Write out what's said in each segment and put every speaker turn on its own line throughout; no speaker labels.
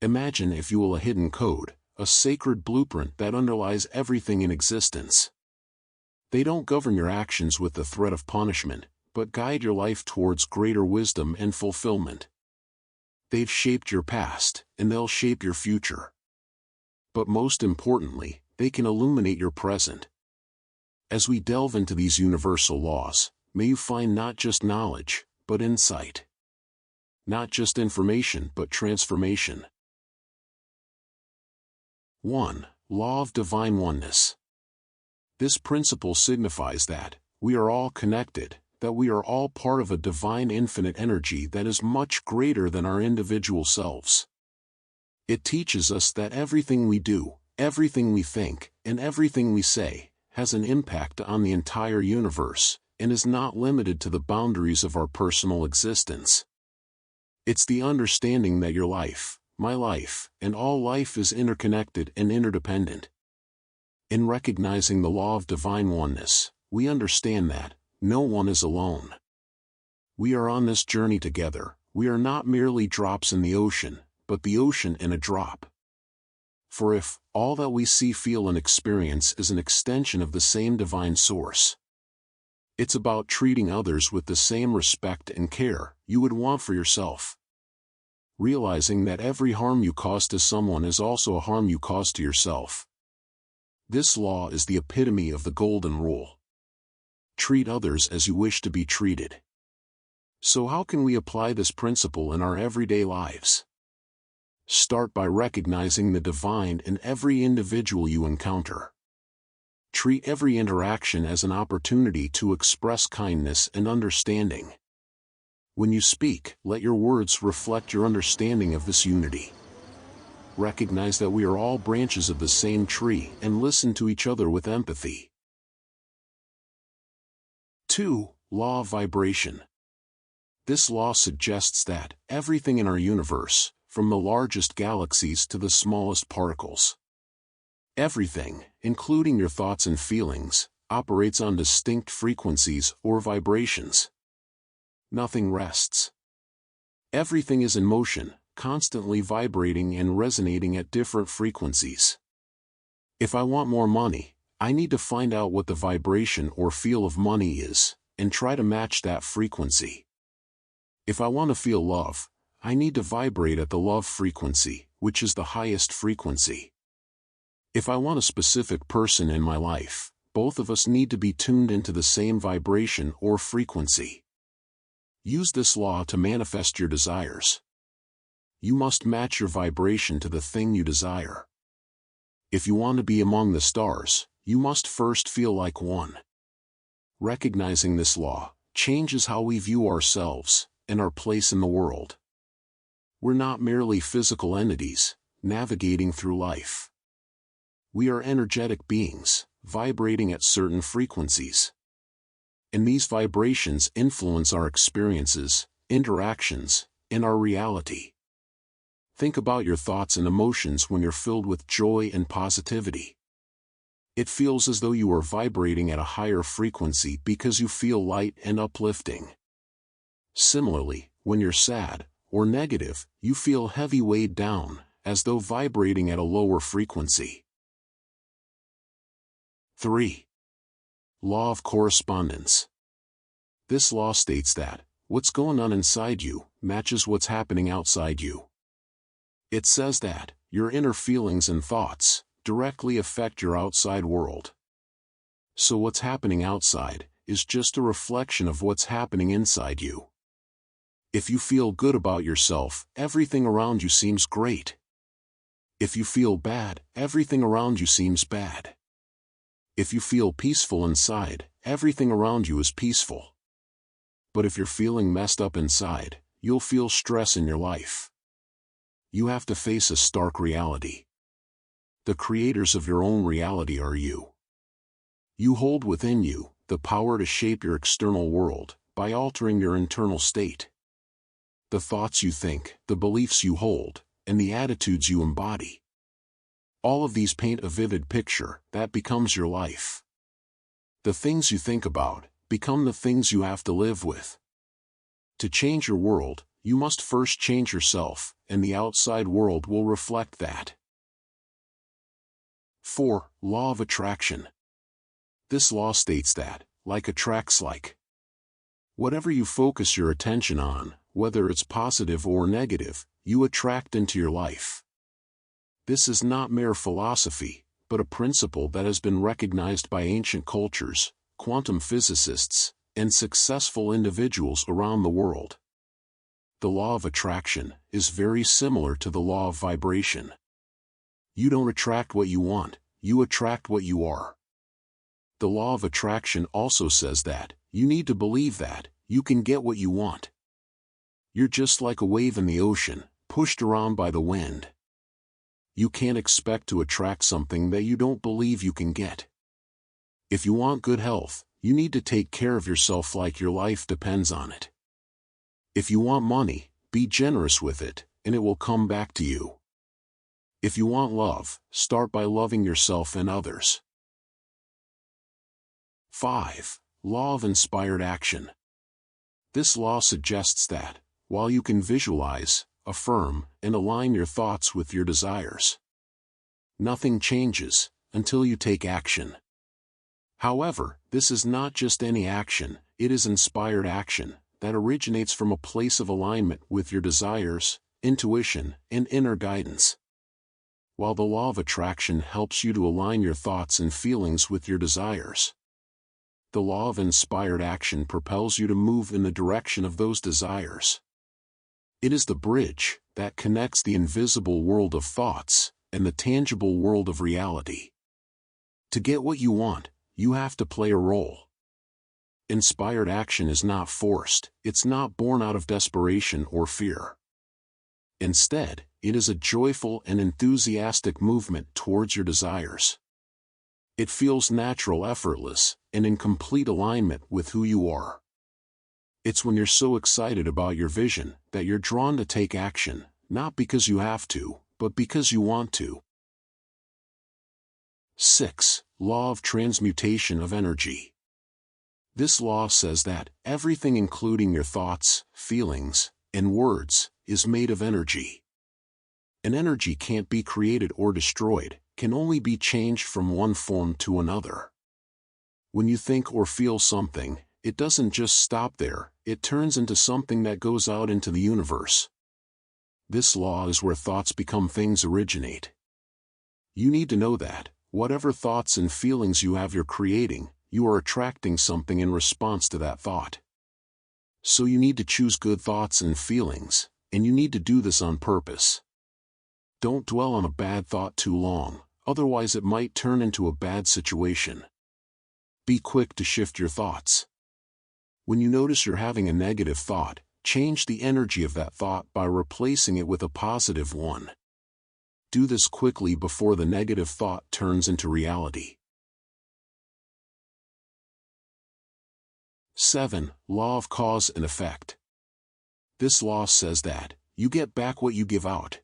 Imagine, if you will, a hidden code, a sacred blueprint that underlies everything in existence. They don't govern your actions with the threat of punishment, but guide your life towards greater wisdom and fulfillment. They've shaped your past, and they'll shape your future. But most importantly, they can illuminate your present. As we delve into these universal laws, may you find not just knowledge, but insight. Not just information, but transformation. 1. Law of Divine Oneness. This principle signifies that we are all connected, that we are all part of a divine infinite energy that is much greater than our individual selves. It teaches us that everything we do, everything we think, and everything we say, has an impact on the entire universe, and is not limited to the boundaries of our personal existence. It's the understanding that your life, my life, and all life is interconnected and interdependent. In recognizing the law of divine oneness, we understand that no one is alone. We are on this journey together. We are not merely drops in the ocean, but the ocean in a drop. For if all that we see, feel, and experience is an extension of the same divine source, it's about treating others with the same respect and care you would want for yourself. Realizing that every harm you cause to someone is also a harm you cause to yourself. This law is the epitome of the golden rule. Treat others as you wish to be treated. So how can we apply this principle in our everyday lives? Start by recognizing the divine in every individual you encounter. Treat every interaction as an opportunity to express kindness and understanding. When you speak, let your words reflect your understanding of this unity. Recognize that we are all branches of the same tree and listen to each other with empathy. 2. Law of Vibration. This law suggests that everything in our universe, from the largest galaxies to the smallest particles, everything, including your thoughts and feelings, operates on distinct frequencies or vibrations. Nothing rests. Everything is in motion, constantly vibrating and resonating at different frequencies. If I want more money, I need to find out what the vibration or feel of money is, and try to match that frequency. If I want to feel love, I need to vibrate at the love frequency, which is the highest frequency. If I want a specific person in my life, both of us need to be tuned into the same vibration or frequency. Use this law to manifest your desires. You must match your vibration to the thing you desire. If you want to be among the stars, you must first feel like one. Recognizing this law changes how we view ourselves and our place in the world. We're not merely physical entities, navigating through life. We are energetic beings, vibrating at certain frequencies. And these vibrations influence our experiences, interactions, and our reality. Think about your thoughts and emotions when you're filled with joy and positivity. It feels as though you are vibrating at a higher frequency because you feel light and uplifting. Similarly, when you're sad or negative, you feel heavy, weighed down, as though vibrating at a lower frequency. 3. Law of Correspondence. This law states that what's going on inside you matches what's happening outside you. It says that your inner feelings and thoughts directly affect your outside world. So what's happening outside is just a reflection of what's happening inside you. If you feel good about yourself, everything around you seems great. If you feel bad, everything around you seems bad. If you feel peaceful inside, everything around you is peaceful. But if you're feeling messed up inside, you'll feel stress in your life. You have to face a stark reality. The creators of your own reality are you. You hold within you the power to shape your external world by altering your internal state. The thoughts you think, the beliefs you hold, and the attitudes you embody. All of these paint a vivid picture that becomes your life. The things you think about become the things you have to live with. To change your world, you must first change yourself, and the outside world will reflect that. 4. Law of attraction. This law states that, like attracts like. Whatever you focus your attention on, whether it's positive or negative, you attract into your life. This is not mere philosophy, but a principle that has been recognized by ancient cultures, quantum physicists, and successful individuals around the world. The law of attraction is very similar to the law of vibration. You don't attract what you want, you attract what you are. The law of attraction also says that, you need to believe that, you can get what you want. You're just like a wave in the ocean, pushed around by the wind. You can't expect to attract something that you don't believe you can get. If you want good health, you need to take care of yourself like your life depends on it. If you want money, be generous with it, and it will come back to you. If you want love, start by loving yourself and others. 5. Law of inspired action. This law suggests that, while you can visualize, affirm, and align your thoughts with your desires, nothing changes until you take action. However, this is not just any action, it is inspired action that originates from a place of alignment with your desires, intuition, and inner guidance. While the law of attraction helps you to align your thoughts and feelings with your desires, the law of inspired action propels you to move in the direction of those desires. It is the bridge that connects the invisible world of thoughts and the tangible world of reality. To get what you want, you have to play a role. Inspired action is not forced, it's not born out of desperation or fear. Instead, it is a joyful and enthusiastic movement towards your desires. It feels natural, effortless, and in complete alignment with who you are. It's when you're so excited about your vision that you're drawn to take action, not because you have to, but because you want to. 6. Law of transmutation of energy. This law says that everything, including your thoughts, feelings, and words, is made of energy. An energy can't be created or destroyed, can only be changed from one form to another. When you think or feel something, it doesn't just stop there, it turns into something that goes out into the universe. This law is where thoughts become things originate. You need to know that, whatever thoughts and feelings you have, you're creating, you are attracting something in response to that thought. So you need to choose good thoughts and feelings, and you need to do this on purpose. Don't dwell on a bad thought too long, otherwise it might turn into a bad situation. Be quick to shift your thoughts. When you notice you're having a negative thought, change the energy of that thought by replacing it with a positive one. Do this quickly before the negative thought turns into reality. 7. Law of cause and effect. This law says that, you get back what you give out.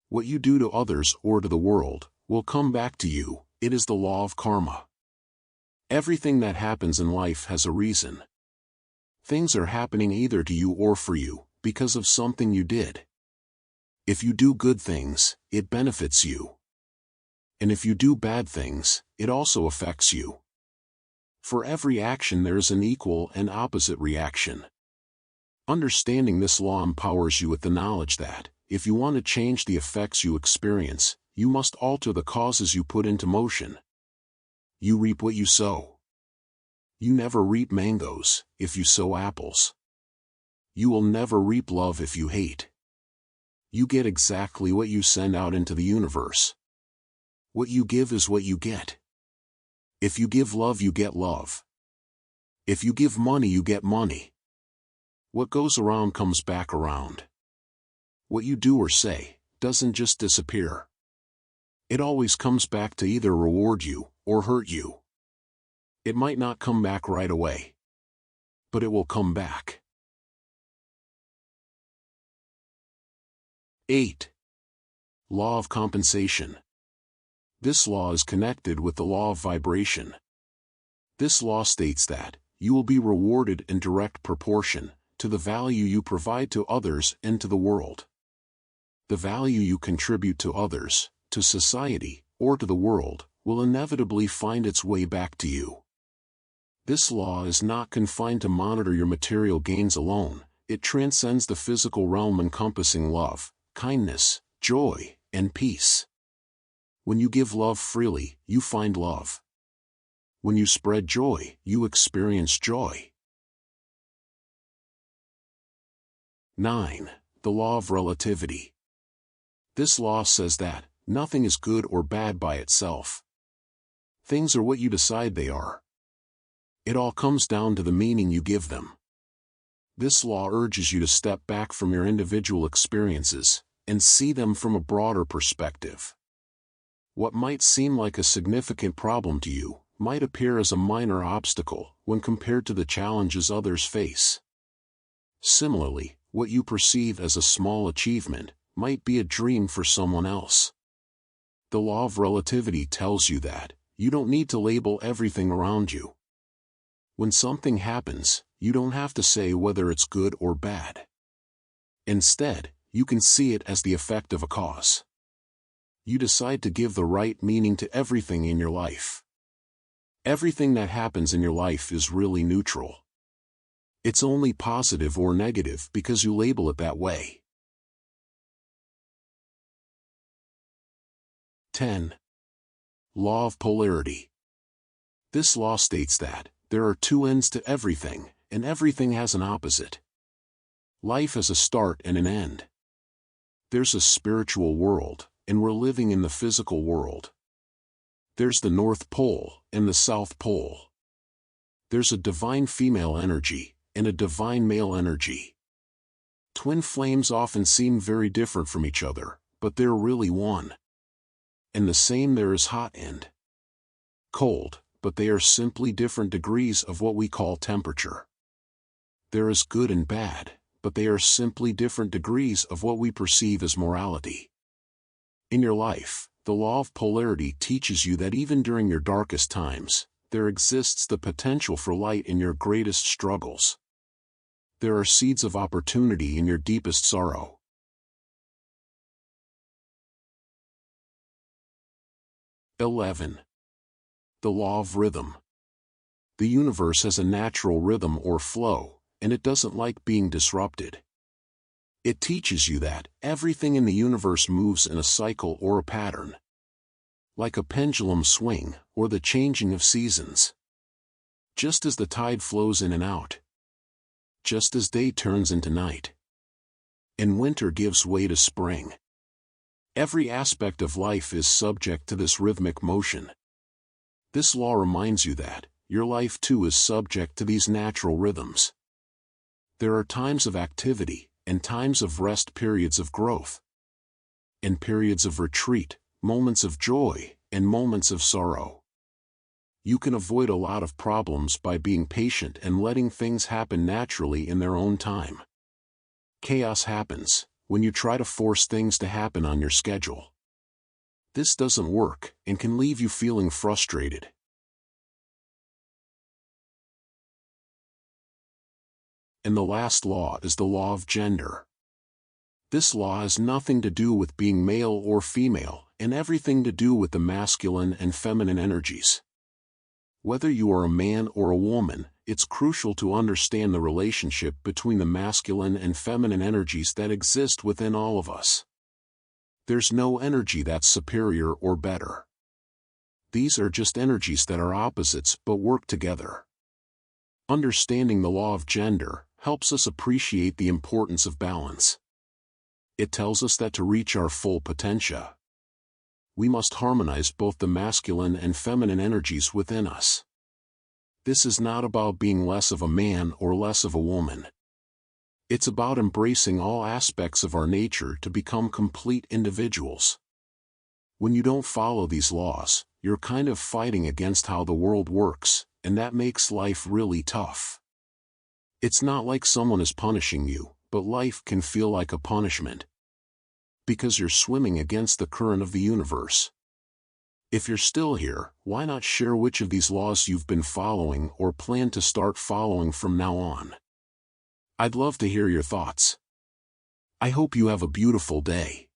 What you do to others or to the world, will come back to you. It is the law of karma. Everything that happens in life has a reason. Things are happening either to you or for you, because of something you did. If you do good things, it benefits you. And if you do bad things, it also affects you. For every action there is an equal and opposite reaction. Understanding this law empowers you with the knowledge that, if you want to change the effects you experience, you must alter the causes you put into motion. You reap what you sow. You never reap mangoes if you sow apples. You will never reap love if you hate. You get exactly what you send out into the universe. What you give is what you get. If you give love, you get love. If you give money, you get money. What goes around comes back around. What you do or say doesn't just disappear. It always comes back to either reward you or hurt you. It might not come back right away, but it will come back. 8. Law of compensation. This law is connected with the law of vibration. This law states that, you will be rewarded in direct proportion to the value you provide to others and to the world. The value you contribute to others, to society, or to the world, will inevitably find its way back to you. This law is not confined to monitor your material gains alone, it transcends the physical realm, encompassing love, kindness, joy, and peace. When you give love freely, you find love. When you spread joy, you experience joy. 9. The law of relativity. This law says that nothing is good or bad by itself. Things are what you decide they are. It all comes down to the meaning you give them. This law urges you to step back from your individual experiences and see them from a broader perspective. What might seem like a significant problem to you might appear as a minor obstacle when compared to the challenges others face. Similarly, what you perceive as a small achievement might be a dream for someone else. The law of relativity tells you that you don't need to label everything around you. When something happens, you don't have to say whether it's good or bad. Instead, you can see it as the effect of a cause. You decide to give the right meaning to everything in your life. Everything that happens in your life is really neutral. It's only positive or negative because you label it that way. 10. Law of Polarity. This law states that there are two ends to everything, and everything has an opposite. Life has a start and an end. There's a spiritual world, and we're living in the physical world. There's the North Pole and the South Pole. There's a divine female energy and a divine male energy. Twin flames often seem very different from each other, but they're really one. And the same, there is hot and cold, but they are simply different degrees of what we call temperature. There is good and bad, but they are simply different degrees of what we perceive as morality. In your life, the law of polarity teaches you that even during your darkest times, there exists the potential for light in your greatest struggles. There are seeds of opportunity in your deepest sorrow. 11. The law of rhythm. The universe has a natural rhythm or flow, and it doesn't like being disrupted. It teaches you that everything in the universe moves in a cycle or a pattern, like a pendulum swing or the changing of seasons. Just as the tide flows in and out, just as day turns into night, and winter gives way to spring. Every aspect of life is subject to this rhythmic motion. This law reminds you that your life too is subject to these natural rhythms. There are times of activity and times of rest, periods of growth and periods of retreat, moments of joy and moments of sorrow. You can avoid a lot of problems by being patient and letting things happen naturally in their own time. Chaos happens when you try to force things to happen on your schedule. This doesn't work and can leave you feeling frustrated. And the last law is the law of gender. This law has nothing to do with being male or female, and everything to do with the masculine and feminine energies. Whether you are a man or a woman, it's crucial to understand the relationship between the masculine and feminine energies that exist within all of us. There's no energy that's superior or better. These are just energies that are opposites but work together. Understanding the law of gender helps us appreciate the importance of balance. It tells us that to reach our full potential, we must harmonize both the masculine and feminine energies within us. This is not about being less of a man or less of a woman. It's about embracing all aspects of our nature to become complete individuals. When you don't follow these laws, you're kind of fighting against how the world works, and that makes life really tough. It's not like someone is punishing you, but life can feel like a punishment, because you're swimming against the current of the universe. If you're still here, why not share which of these laws you've been following or plan to start following from now on? I'd love to hear your thoughts. I hope you have a beautiful day.